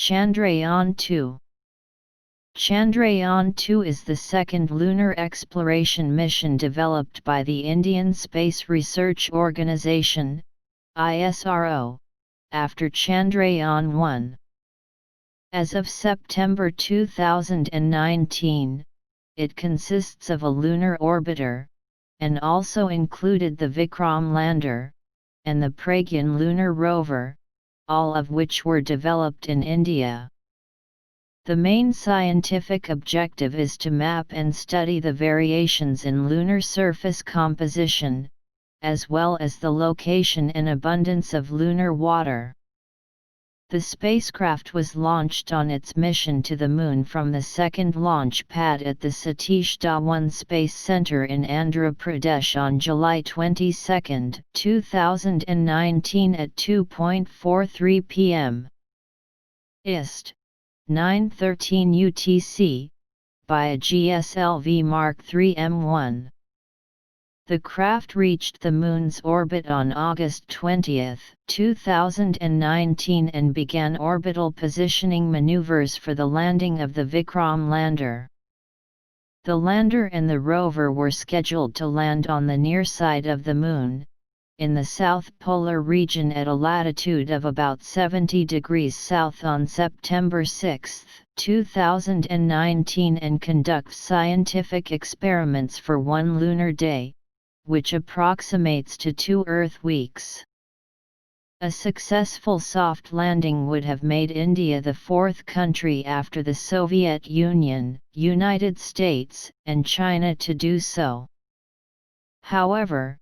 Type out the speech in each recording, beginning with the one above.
Chandrayaan-2. Chandrayaan-2 is the second lunar exploration mission developed by the Indian Space Research Organisation, ISRO, after Chandrayaan-1. As of September 2019, it consists of a lunar orbiter, and also included the Vikram lander, and the Pragyan lunar rover, all of which were developed in India. The main scientific objective is to map and study the variations in lunar surface composition, as well as the location and abundance of lunar water. The spacecraft was launched on its mission to the Moon from the second launch pad at the Satish Dhawan Space Center in Andhra Pradesh on July 22, 2019 at 2:43 p.m. IST. 9:13 UTC, by a GSLV Mark III M1. The craft reached the Moon's orbit on August 20, 2019 and began orbital positioning maneuvers for the landing of the Vikram lander. The lander and the rover were scheduled to land on the near side of the Moon, in the South Polar region at a latitude of about 70 degrees south on September 6, 2019 and conduct scientific experiments for 1 lunar day, which approximates to 2 Earth weeks. A successful soft landing would have made India the 4th country after the Soviet Union, United States, and China to do so. However,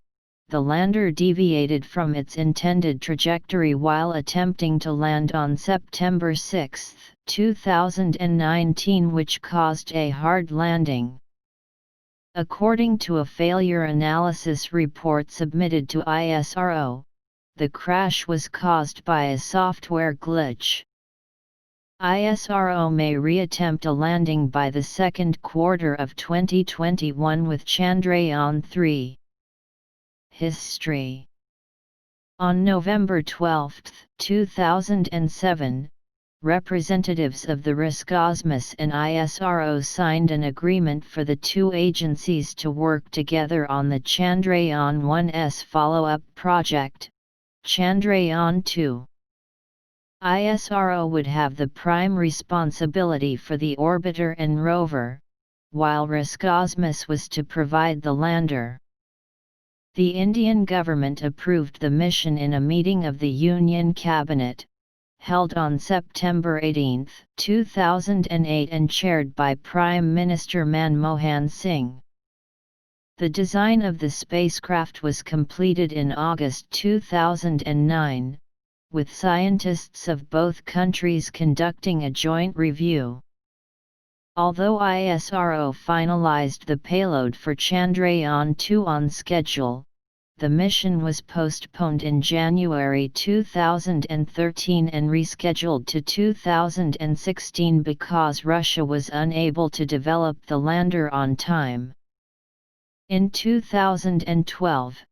the lander deviated from its intended trajectory while attempting to land on September 6, 2019, which caused a hard landing. According to a failure analysis report submitted to ISRO, the crash was caused by a software glitch. ISRO may reattempt a landing by the second quarter of 2021 with Chandrayaan-3. History. On November 12, 2007, representatives of the Roscosmos and ISRO signed an agreement for the two agencies to work together on the Chandrayaan-1's follow-up project, Chandrayaan-2. ISRO would have the prime responsibility for the orbiter and rover, while Roscosmos was to provide the lander. The Indian government approved the mission in a meeting of the Union Cabinet, held on September 18, 2008 and chaired by Prime Minister Manmohan Singh. The design of the spacecraft was completed in August 2009, with scientists of both countries conducting a joint review. Although ISRO finalized the payload for Chandrayaan-2 on schedule, the mission was postponed in January 2013 and rescheduled to 2016 because Russia was unable to develop the lander on time. In 2012,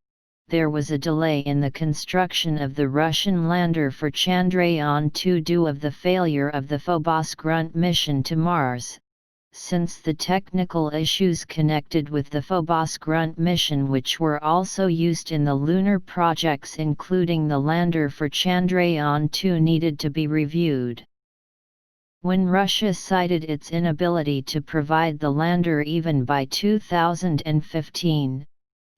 there was a delay in the construction of the Russian lander for Chandrayaan-2 due to the failure of the Phobos Grunt mission to Mars, since the technical issues connected with the Phobos Grunt mission, which were also used in the lunar projects including the lander for Chandrayaan-2, needed to be reviewed. When Russia cited its inability to provide the lander even by 2015,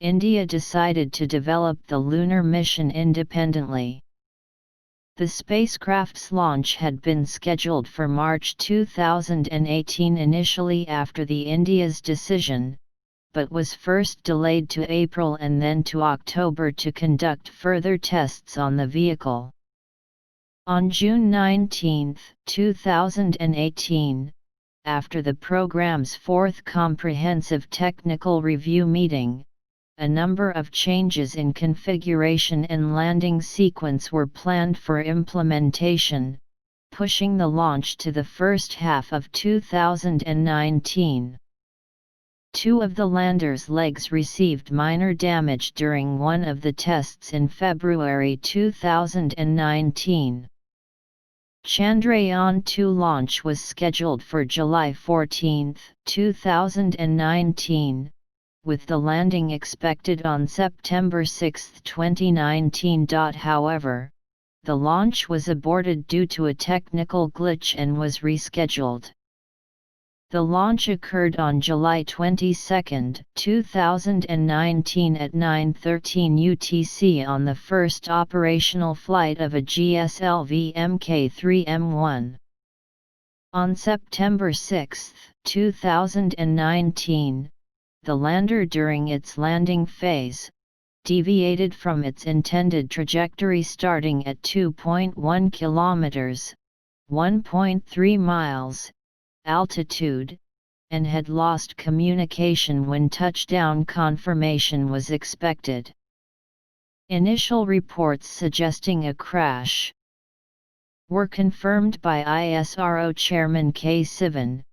India decided to develop the lunar mission independently. The spacecraft's launch had been scheduled for March 2018 initially after the India's decision, but was first delayed to April and then to October to conduct further tests on the vehicle. On June 19, 2018, after the program's fourth comprehensive technical review meeting, a number of changes in configuration and landing sequence were planned for implementation, pushing the launch to the first half of 2019. Two of the lander's legs received minor damage during one of the tests in February 2019. Chandrayaan-2 launch was scheduled for July 14, 2019, with the landing expected on September 6, 2019. However, the launch was aborted due to a technical glitch and was rescheduled. The launch occurred on July 22, 2019 at 9:13 UTC on the first operational flight of a GSLV Mk3M1. On September 6, 2019, the lander during its landing phase deviated from its intended trajectory starting at 2.1 kilometers, 1.3 miles, altitude, and had lost communication when touchdown confirmation was expected. Initial reports suggesting a crash were confirmed by ISRO Chairman K. Sivan,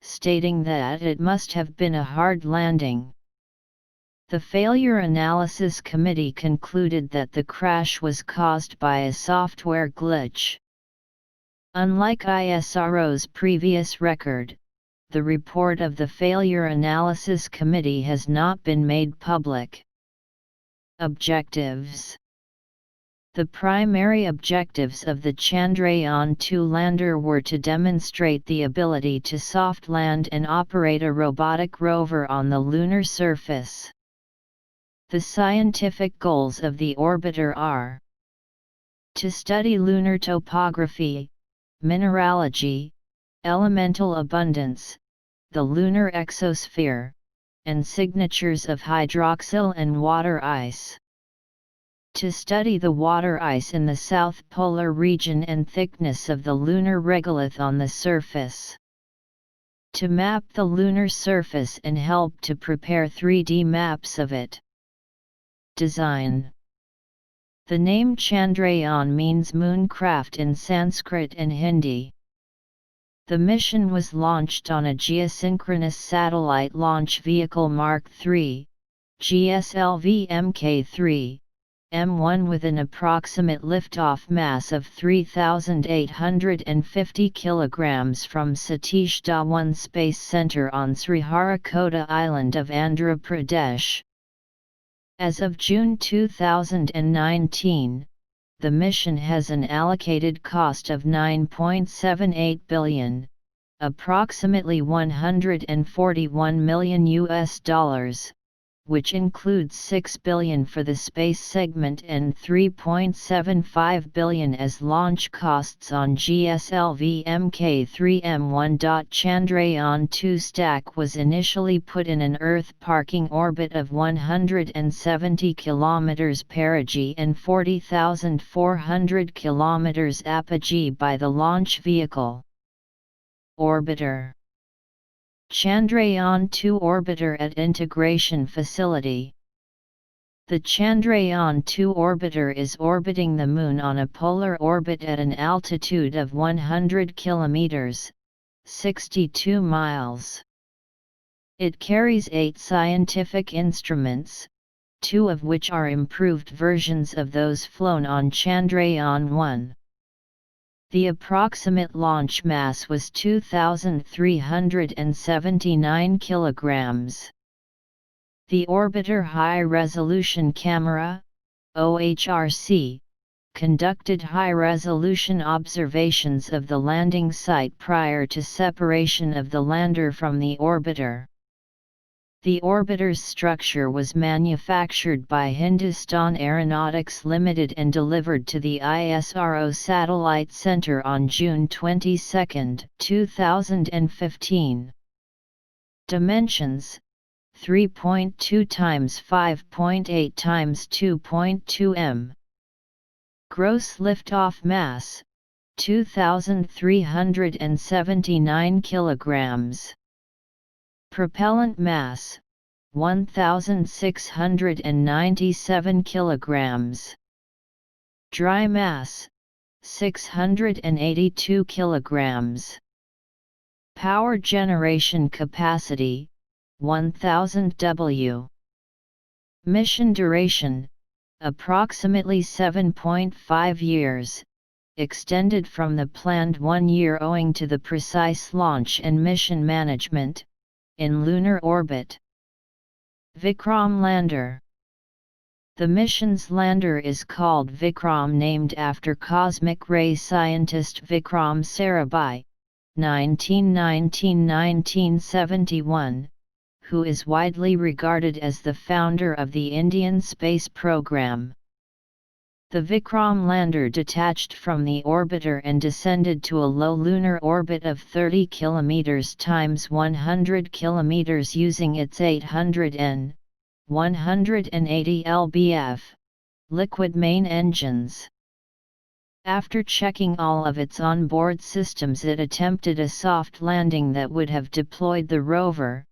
stating that it must have been a hard landing. The Failure Analysis Committee concluded that the crash was caused by a software glitch. Unlike ISRO's previous record, the report of the Failure Analysis Committee has not been made public. Objectives. The primary objectives of the Chandrayaan-2 lander were to demonstrate the ability to soft land and operate a robotic rover on the lunar surface. The scientific goals of the orbiter are to study lunar topography, mineralogy, elemental abundance, the lunar exosphere, and signatures of hydroxyl and water ice. To study the water ice in the south polar region and thickness of the lunar regolith on the surface. To map the lunar surface and help to prepare 3D maps of it. Design. The name Chandrayaan means mooncraft in Sanskrit and Hindi. The mission was launched on a geosynchronous satellite launch vehicle Mark III, GSLV Mk3, M1 with an approximate liftoff mass of 3,850 kg from Satish Dhawan Space Center on Sriharikota Island of Andhra Pradesh. As of June 2019, the mission has an allocated cost of $9.78 billion, approximately $141 million, which includes $6 billion for the space segment and $3.75 billion as launch costs on GSLV Mk3M1. Chandrayaan-2 stack was initially put in an Earth parking orbit of 170 km perigee and 40,400 km apogee by the launch vehicle. Orbiter. Chandrayaan-2 orbiter at Integration Facility. The Chandrayaan-2 orbiter is orbiting the Moon on a polar orbit at an altitude of 100 km, 62 miles. It carries 8 scientific instruments, 2 of which are improved versions of those flown on Chandrayaan-1. The approximate launch mass was 2,379 kilograms. The Orbiter High Resolution Camera, OHRC, conducted high-resolution observations of the landing site prior to separation of the lander from the orbiter. The orbiter's structure was manufactured by Hindustan Aeronautics Limited and delivered to the ISRO Satellite Center on June 22, 2015. Dimensions: 3.2 × 5.8 × 2.2 m. Gross liftoff mass: 2,379 kilograms. Propellant mass: 1,697 kilograms. Dry mass: 682 kilograms. Power generation capacity: 1000 W. Mission duration: approximately 7.5 years, extended from the planned 1 year owing to the precise launch and mission management, in lunar orbit. Vikram lander. The mission's lander is called Vikram, named after cosmic ray scientist Vikram Sarabhai, 1919–1971, who is widely regarded as the founder of the Indian space program. The Vikram lander detached from the orbiter and descended to a low lunar orbit of 30 km x 100 km using its 800 N, 180 lbf, liquid main engines. After checking all of its onboard systems, it attempted a soft landing that would have deployed the rover,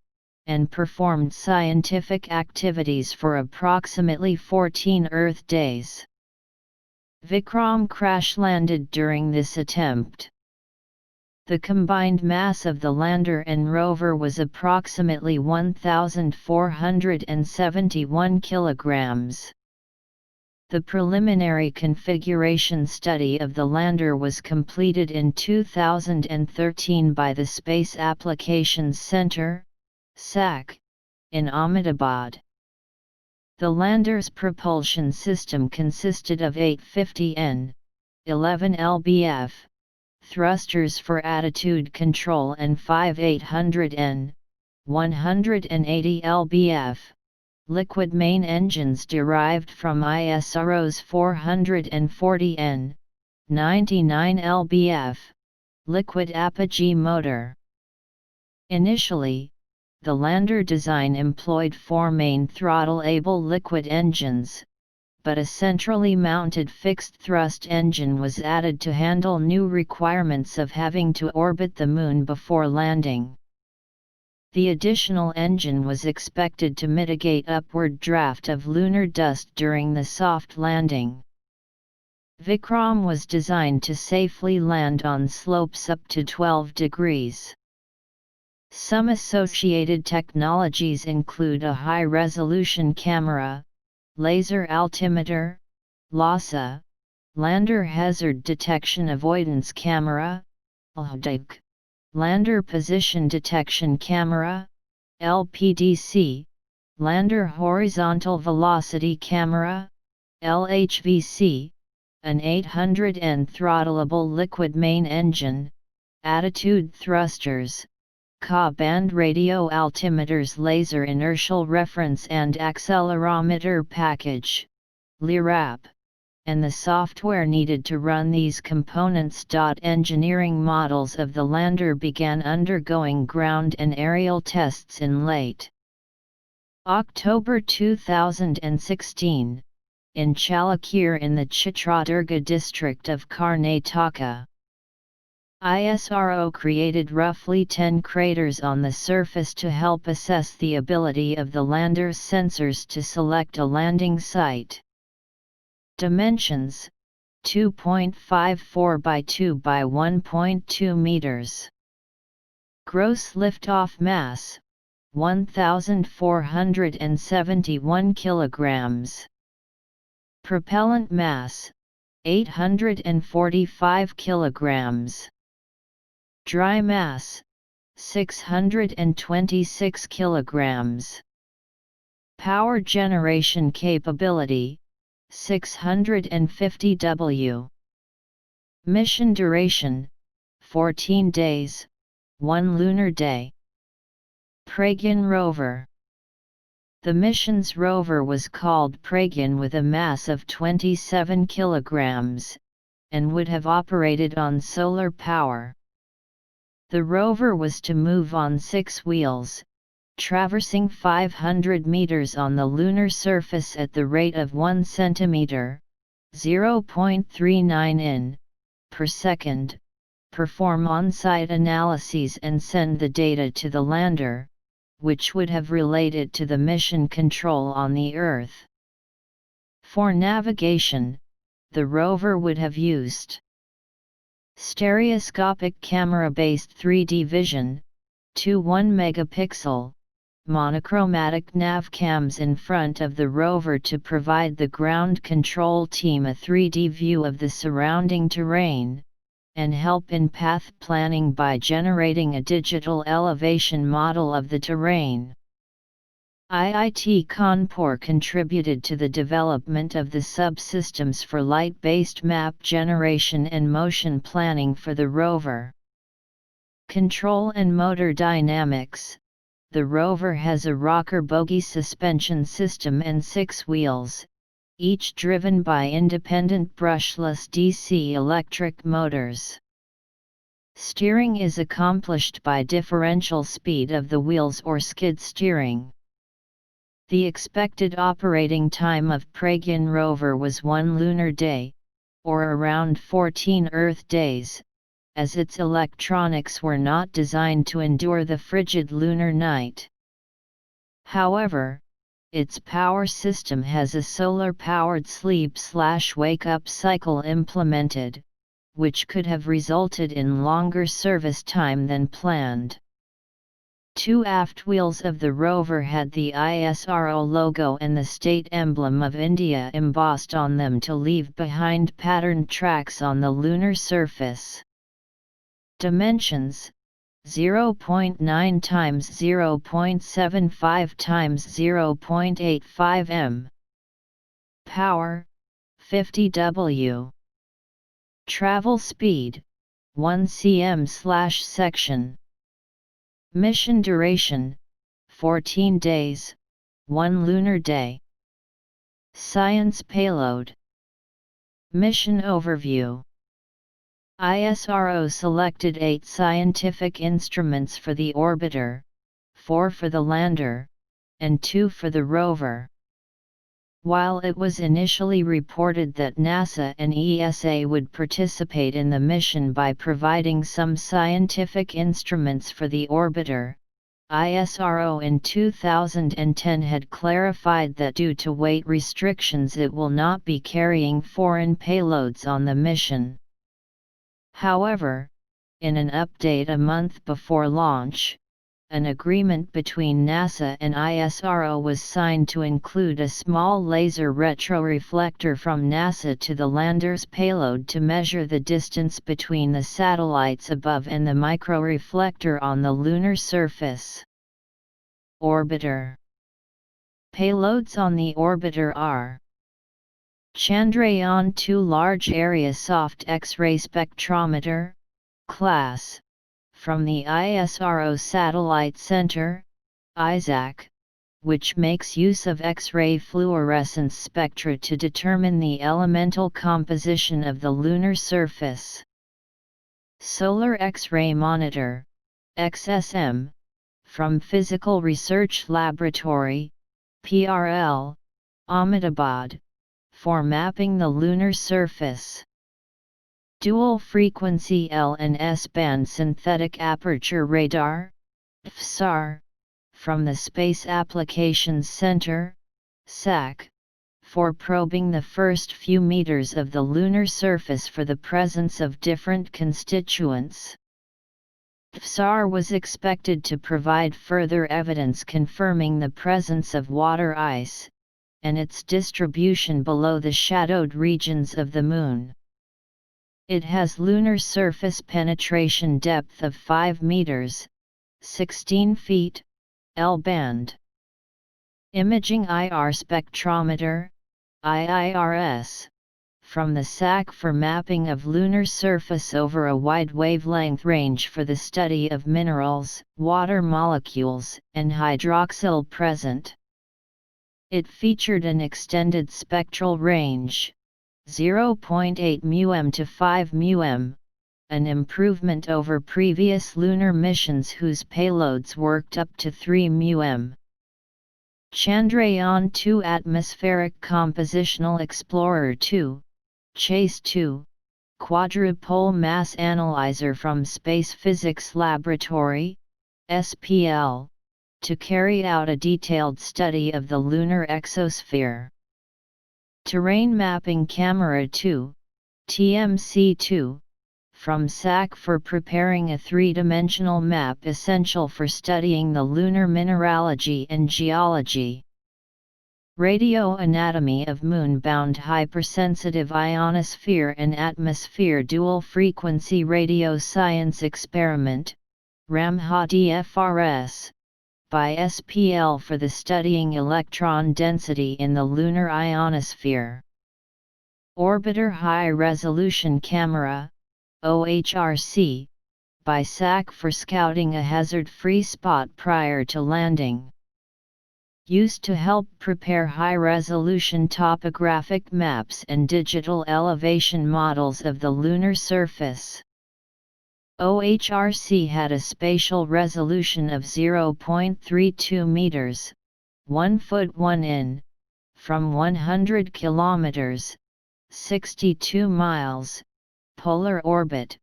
and performed scientific activities for approximately 14 Earth days. Vikram crash-landed during this attempt. The combined mass of the lander and rover was approximately 1,471 kilograms. The preliminary configuration study of the lander was completed in 2013 by the Space Applications Center, SAC, in Ahmedabad. The lander's propulsion system consisted of 850 N, 11 lbf, thrusters for attitude control and 5 800 N, 180 lbf, liquid main engines derived from ISRO's 440 N, 99 lbf, liquid apogee motor. Initially, the lander design employed 4 main throttle-able liquid engines, but a centrally mounted fixed-thrust engine was added to handle new requirements of having to orbit the Moon before landing. The additional engine was expected to mitigate upward draft of lunar dust during the soft landing. Vikram was designed to safely land on slopes up to 12 degrees. Some associated technologies include a high-resolution camera, laser altimeter, LHASA, lander hazard detection avoidance camera, LHDC, lander position detection camera, LPDC, lander horizontal velocity camera, LHVC, an 800 N throttleable liquid main engine, attitude thrusters, Ka-band radio altimeters, laser inertial reference and accelerometer package, LIRAP, and the software needed to run these components. Engineering models of the lander began undergoing ground and aerial tests in late October 2016, in Chalakere in the Chitradurga district of Karnataka. ISRO created roughly 10 craters on the surface to help assess the ability of the lander's sensors to select a landing site. Dimensions: 2.54 by 2 by 1.2 meters. Gross liftoff mass: 1,471 kilograms. Propellant mass: 845 kilograms. Dry mass: 626 kilograms. Power generation capability: 650 W. Mission duration: 14 days, 1 lunar day. Pragyan rover. The mission's rover was called Pragyan with a mass of 27 kilograms, and would have operated on solar power. The rover was to move on 6 wheels, traversing 500 meters on the lunar surface at the rate of 1 centimeter, 0.39 in, per second, perform on-site analyses and send the data to the lander, which would have relayed it to the mission control on the Earth. For navigation, the rover would have used stereoscopic camera-based 3D vision, 21 megapixel, monochromatic navcams in front of the rover to provide the ground control team a 3D view of the surrounding terrain, and help in path planning by generating a digital elevation model of the terrain. IIT Kanpur contributed to the development of the subsystems for light-based map generation and motion planning for the rover. Control and motor dynamics. The rover has a rocker bogie suspension system and 6 wheels, each driven by independent brushless DC electric motors. Steering is accomplished by differential speed of the wheels or skid steering. The expected operating time of Pragyan rover was 1 lunar day, or around 14 Earth days, as its electronics were not designed to endure the frigid lunar night. However, its power system has a solar-powered sleep/wake-up cycle implemented, which could have resulted in longer service time than planned. 2 aft wheels of the rover had the ISRO logo and the state emblem of India embossed on them to leave behind patterned tracks on the lunar surface. Dimensions: 0.9 times 0.75 times 0.85 m. Power: 50 W. Travel speed: 1 cm/section. Mission duration: 14 days, 1 lunar day. Science payload. Mission overview. ISRO selected 8 scientific instruments for the orbiter, 4 for the lander, and 2 for the rover. While it was initially reported that NASA and ESA would participate in the mission by providing some scientific instruments for the orbiter, ISRO in 2010 had clarified that due to weight restrictions it will not be carrying foreign payloads on the mission. However, in an update a month before launch, an agreement between NASA and ISRO was signed to include a small laser retroreflector from NASA to the lander's payload to measure the distance between the satellites above and the microreflector on the lunar surface. Orbiter. Payloads on the orbiter are Chandrayaan-2 Large Area Soft X-ray Spectrometer, Class, from the ISRO Satellite Center, ISAC, which makes use of X-ray fluorescence spectra to determine the elemental composition of the lunar surface. Solar X-ray Monitor, XSM, from Physical Research Laboratory, PRL, Ahmedabad, for mapping the lunar surface. Dual Frequency L and S band Synthetic Aperture Radar, FSAR, from the Space Applications Center, SAC, for probing the first few meters of the lunar surface for the presence of different constituents. FSAR was expected to provide further evidence confirming the presence of water ice, and its distribution below the shadowed regions of the Moon. It has lunar surface penetration depth of 5 meters, 16 feet, L-band. Imaging IR Spectrometer, IIRS, from the SAC for mapping of lunar surface over a wide wavelength range for the study of minerals, water molecules, and hydroxyl present. It featured an extended spectral range, 0.8 μm to 5 μm, an improvement over previous lunar missions whose payloads worked up to 3 μm. Chandrayaan-2 Atmospheric Compositional Explorer 2, CHASE-2, Quadrupole Mass Analyzer from Space Physics Laboratory, SPL, to carry out a detailed study of the lunar exosphere. Terrain Mapping Camera 2, TMC-2, from SAC for preparing a three-dimensional map essential for studying the lunar mineralogy and geology. Radioanatomy of Moon-bound hypersensitive ionosphere and atmosphere dual-frequency radio science experiment, RAMHA-DFRS, by SPL for the studying electron density in the lunar ionosphere. Orbiter High Resolution Camera, OHRC, by SAC for scouting a hazard-free spot prior to landing. Used to help prepare high-resolution topographic maps and digital elevation models of the lunar surface. OHRC had a spatial resolution of 0.32 meters, 1 foot 1 in, from 100 kilometers, 62 miles, polar orbit,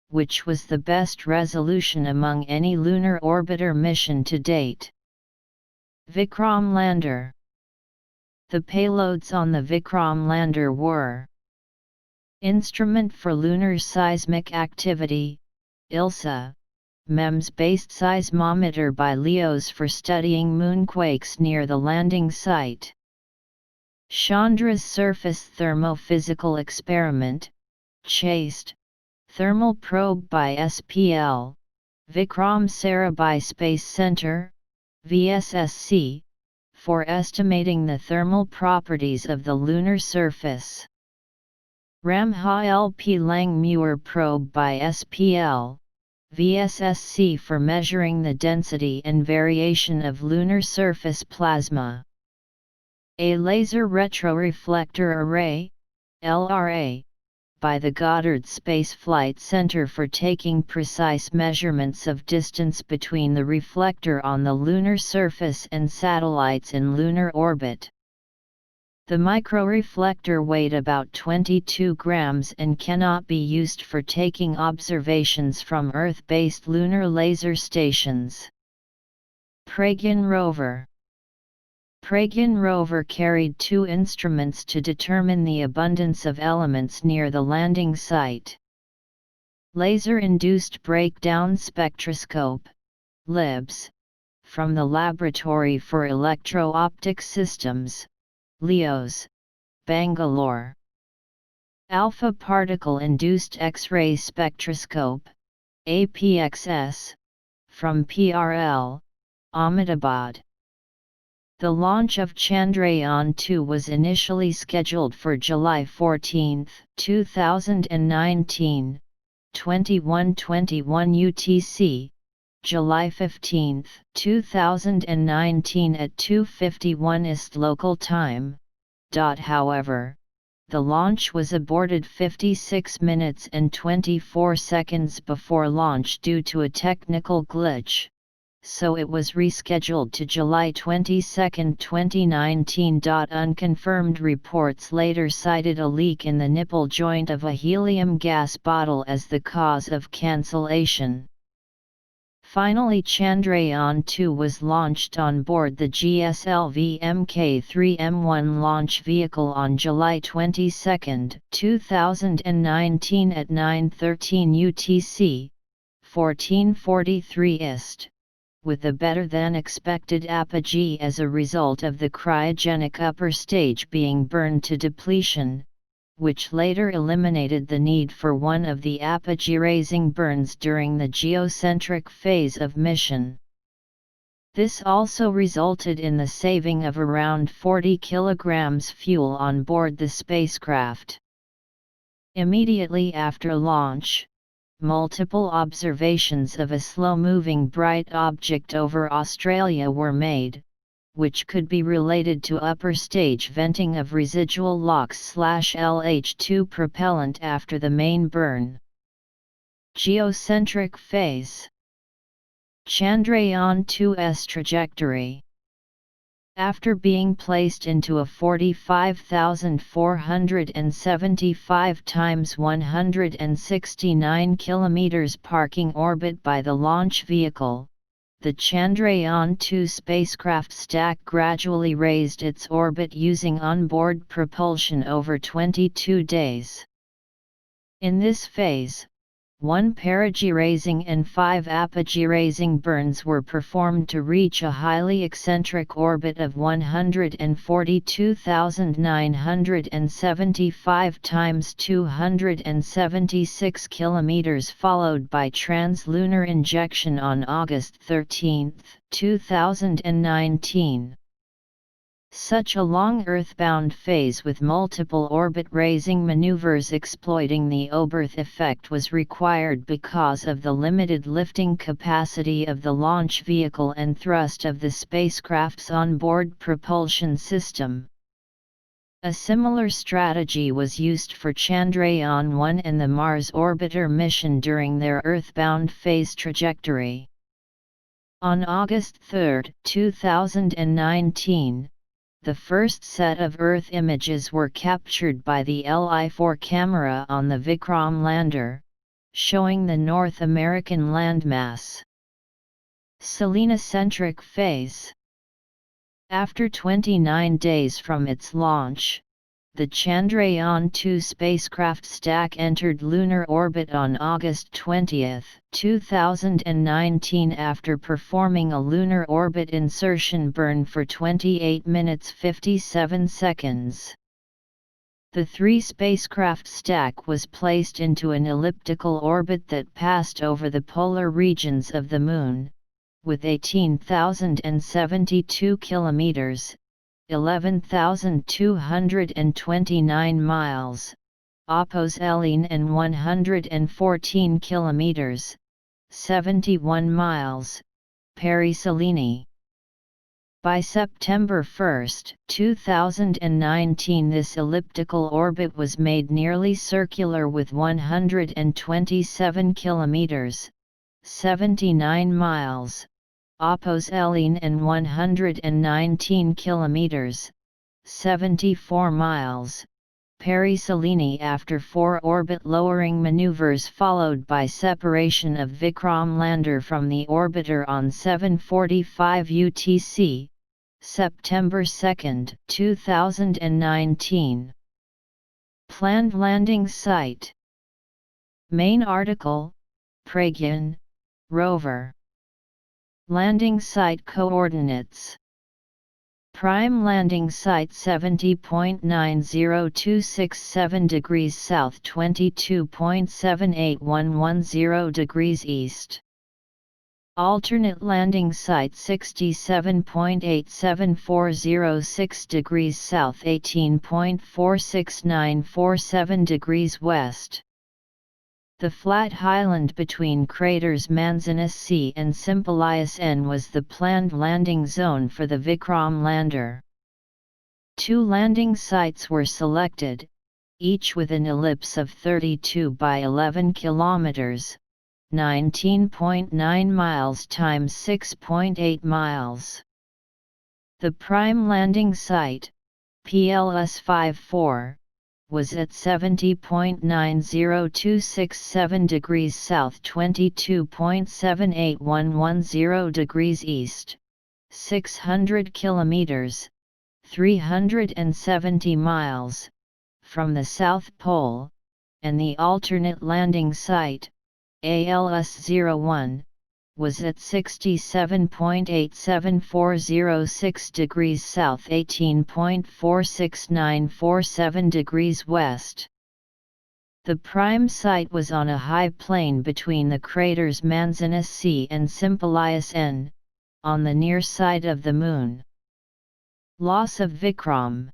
which was the best resolution among any lunar orbiter mission to date. Vikram lander. The payloads on the Vikram lander were Instrument for Lunar Seismic Activity, ILSA, MEMS-based seismometer by LEOS for studying moonquakes near the landing site. Chandra's Surface Thermophysical Experiment, CHASTE, thermal probe by SPL, Vikram Sarabhai Space Center, VSSC, for estimating the thermal properties of the lunar surface. RAMHA-LP Langmuir probe by SPL, VSSC for measuring the density and variation of lunar surface plasma. A Laser Retroreflector Array, LRA, by the Goddard Space Flight Center for taking precise measurements of distance between the reflector on the lunar surface and satellites in lunar orbit. The microreflector weighed about 22 grams and cannot be used for taking observations from Earth-based lunar laser stations. Pragyan rover. Pragyan rover carried two instruments to determine the abundance of elements near the landing site. Laser-induced breakdown spectroscope, LIBS, from the Laboratory for Electro-Optic Systems, LEOS, Bangalore. Alpha particle-induced X-ray spectroscope, APXS, from PRL, Ahmedabad. The launch of Chandrayaan-2 was initially scheduled for July 14, 2019, 21:21 UTC, July 15, 2019 at 2:51 East local time. However, the launch was aborted 56 minutes and 24 seconds before launch due to a technical glitch, so it was rescheduled to July 22, 2019. Unconfirmed reports later cited a leak in the nipple joint of a helium gas bottle as the cause of cancellation. Finally, Chandrayaan-2 was launched on board the GSLV Mk3M1 launch vehicle on July 22, 2019 at 9:13 UTC, 14:43 East, with a better-than-expected apogee as a result of the cryogenic upper stage being burned to depletion, which later eliminated the need for one of the apogee-raising burns during the geocentric phase of mission. This also resulted in the saving of around 40 kilograms fuel on board the spacecraft. Immediately after launch, multiple observations of a slow-moving bright object over Australia were made, which could be related to upper stage venting of residual LOX/LH2 propellant after the main burn. Geocentric phase. Chandrayaan-2's trajectory. After being placed into a 45,475 × 169 km parking orbit by the launch vehicle, the Chandrayaan-2 spacecraft stack gradually raised its orbit using onboard propulsion over 22 days. In this phase, 1 perigee raising and 5 apogee raising burns were performed to reach a highly eccentric orbit of 142,975 times 276 km, followed by translunar injection on August 13, 2019. Such a long earthbound phase with multiple orbit-raising maneuvers exploiting the Oberth effect was required because of the limited lifting capacity of the launch vehicle and thrust of the spacecraft's onboard propulsion system. A similar strategy was used for Chandrayaan-1 and the Mars Orbiter mission during their earthbound phase trajectory. On August 3, 2019, the first set of Earth images were captured by the Li-4 camera on the Vikram lander, showing the North American landmass. Selenocentric phase. After 29 days from its launch, the Chandrayaan-2 spacecraft stack entered lunar orbit on August 20, 2019 after performing a lunar orbit insertion burn for 28 minutes 57 seconds. The 3 spacecraft stack was placed into an elliptical orbit that passed over the polar regions of the Moon, with 18,072 kilometers, 11,229 miles, opposite and 114 kilometers, 71 miles, periselene. By September 1, 2019, this elliptical orbit was made nearly circular with 127 kilometers, 79 miles, opposite and 119 kilometers, 74 miles, periselene after 4 orbit lowering maneuvers followed by separation of Vikram lander from the orbiter on 7:45 UTC, September 2, 2019. Planned landing site. Main article, Pragyan, rover. Landing site coordinates. Prime landing site 70.90267 degrees south, 22.78110 degrees east. Alternate landing site 67.87406 degrees south, 18.46947 degrees west. The flat highland between craters Manzinus C and Sympelius N was the planned landing zone for the Vikram lander. 2 landing sites were selected, each with an ellipse of 32 by 11 kilometers, 19.9 miles times 6.8 miles. The prime landing site, PLS 54, was at 70.90267 degrees south, 22.78110 degrees east, 600 kilometers, 370 miles, from the South Pole, and the alternate landing site, ALS-01, was at 67.87406 degrees south, 18.46947 degrees west. The prime site was on a high plain between the craters Manzinus C and Sympelius N, on the near side of the Moon. Loss of Vikram.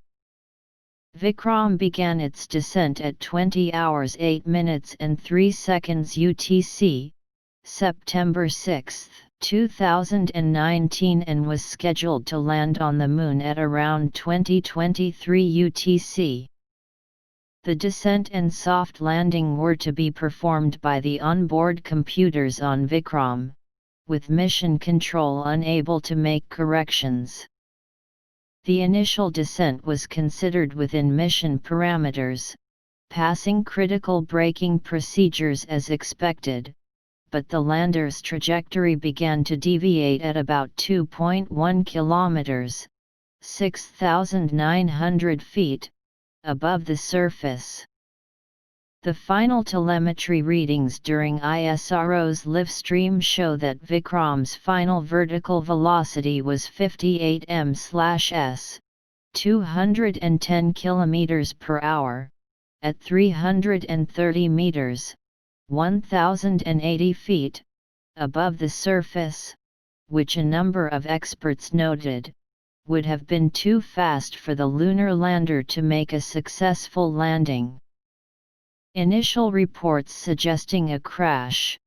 Vikram began its descent at 20 hours 8 minutes and 3 seconds UTC, September 6, 2019, and was scheduled to land on the Moon at around 2023 UTC. The descent and soft landing were to be performed by the onboard computers on Vikram, with mission control unable to make corrections. The initial descent was considered within mission parameters, passing critical braking procedures as expected, but the lander's trajectory began to deviate at about 2.1 kilometers, 6,900 feet, above the surface. The final telemetry readings during ISRO's livestream show that Vikram's final vertical velocity was 58 m/s, 210 km per hour, at 330 meters, 1,080 feet, above the surface, which a number of experts noted, would have been too fast for the lunar lander to make a successful landing. Initial reports suggesting a crash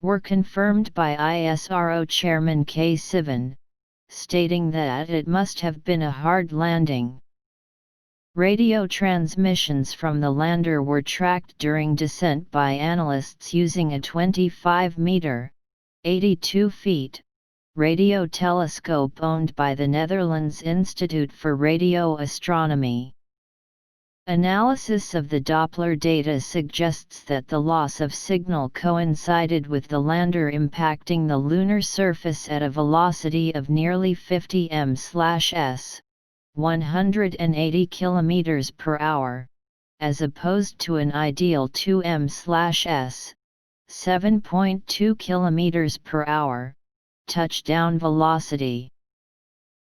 were confirmed by ISRO Chairman K. Sivan, stating that it must have been a hard landing. Radio transmissions from the lander were tracked during descent by analysts using a 25-meter (82 feet) radio telescope owned by the Netherlands Institute for Radio Astronomy. Analysis of the Doppler data suggests that the loss of signal coincided with the lander impacting the lunar surface at a velocity of nearly 50 m/s, 180 km per hour, as opposed to an ideal 2 m/s, 7.2 km per hour, touchdown velocity.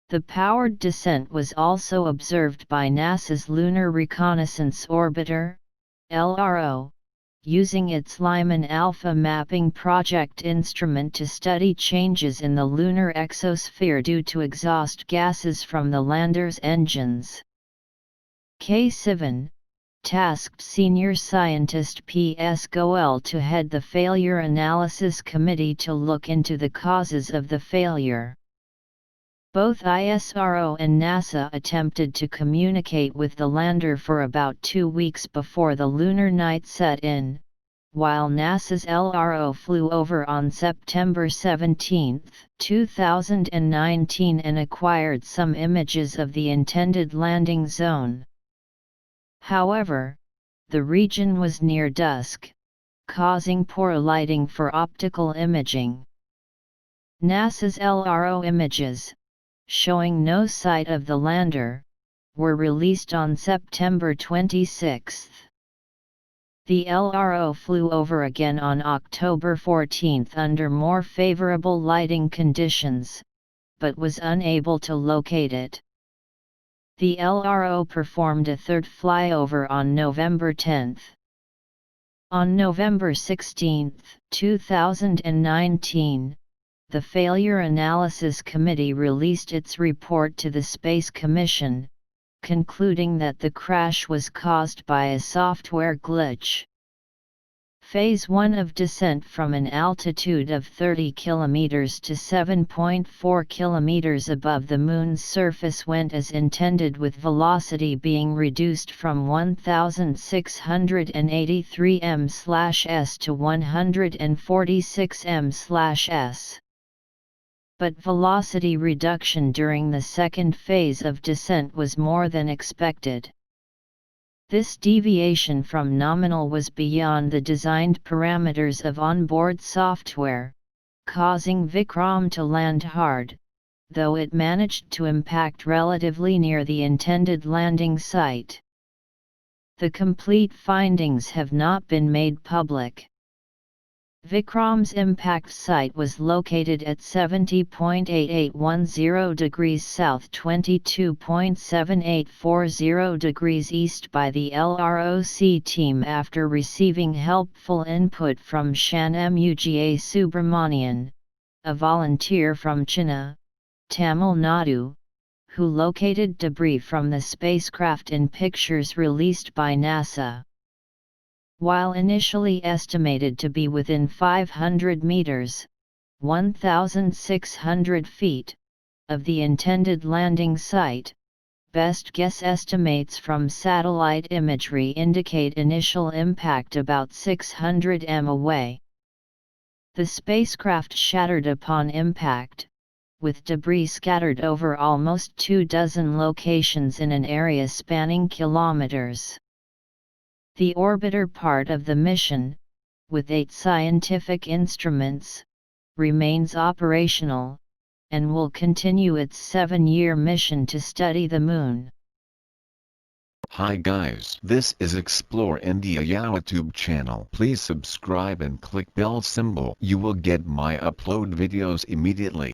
The powered descent was also observed by NASA's Lunar Reconnaissance Orbiter, LRO, using its Lyman Alpha Mapping Project instrument to study changes in the lunar exosphere due to exhaust gases from the lander's engines. K. Sivan tasked senior scientist P.S. Goel to head the Failure Analysis Committee to look into the causes of the failure. Both ISRO and NASA attempted to communicate with the lander for about 2 weeks before the lunar night set in, while NASA's LRO flew over on September 17, 2019 and acquired some images of the intended landing zone. However, the region was near dusk, causing poor lighting for optical imaging. NASA's LRO images, showing no sight of the lander, were released on September 26. The LRO flew over again on October 14 under more favorable lighting conditions, but was unable to locate it. The LRO performed a third flyover on November 10. On November 16, 2019, the Failure Analysis Committee released its report to the Space Commission, concluding that the crash was caused by a software glitch. Phase 1 of descent from an altitude of 30 km to 7.4 km above the Moon's surface went as intended, with velocity being reduced from 1,683 m/s to 146 m/s. But velocity reduction during the second phase of descent was more than expected. This deviation from nominal was beyond the designed parameters of onboard software, causing Vikram to land hard, though it managed to impact relatively near the intended landing site. The complete findings have not been made public. Vikram's impact site was located at 70.8810 degrees south, 22.7840 degrees east by the LROC team after receiving helpful input from Shanmuga Subramanian, a volunteer from Chennai, Tamil Nadu, who located debris from the spacecraft in pictures released by NASA. While initially estimated to be within 500 meters, 1,600 feet, of the intended landing site, best guess estimates from satellite imagery indicate initial impact about 600 m away. The spacecraft shattered upon impact, with debris scattered over almost 24 locations in an area spanning kilometers. The orbiter part of the mission, with 8 scientific instruments, remains operational, and will continue its 7-year mission to study the Moon. Hi guys, this is Explore India YouTube channel. Please subscribe and click bell symbol. You will get my upload videos immediately.